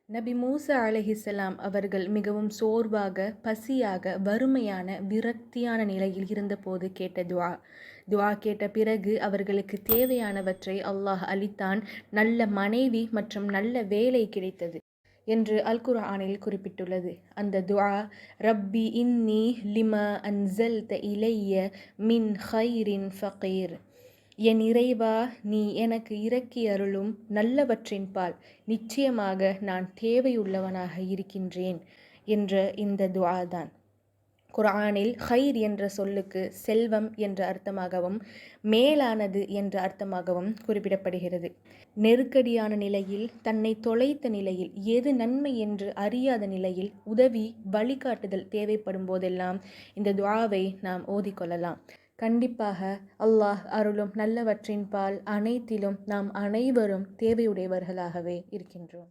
நபி மூசா அலைஹிஸ்ஸலாம் அவர்கள் மிகவும் சோர்வாக, பசியாக, வறுமையான, விரக்தியான நிலையில் இருந்தபோது கேட்ட துஆ. துஆ கேட்ட பிறகு அவர்களுக்கு தேவையானவற்றை அல்லாஹ் அளித்தான். நல்ல மனைவி மற்றும் நல்ல வேலை கிடைத்தது என்று அல் குர்ஆனில் குறிப்பிட்டுள்ளது. அந்த துஆ, ரப்பி இன்னி லிமா அன்ஸல்த இலைய மின் கைரின் ஃபகீர். என் இறைவா, நீ எனக்கு இறக்கி அருளும் நல்லவற்றின்பால் நிச்சயமாக நான் தேவையுள்ளவனாக இருக்கின்றேன் என்ற இந்த துஆ தான். குர்ஆனில் ஹைர் என்ற சொல்லுக்கு செல்வம் என்ற அர்த்தமாகவும் மேலானது என்ற அர்த்தமாகவும் குறிப்பிடப்படுகிறது. நெருக்கடியான நிலையில், தன்னை தொலைத்த நிலையில், எது நன்மை என்று அறியாத நிலையில் உதவி, வழிகாட்டுதல் தேவைப்படும் போதெல்லாம் இந்த துஆவை நாம் ஓதிக்கொள்ளலாம். கண்டிப்பாக அல்லாஹ் அருளும் நல்லவற்றின்பால் அனைத்திலும் நாம் அனைவரும் தேவையுடையவர்களாகவே இருக்கின்றோம்.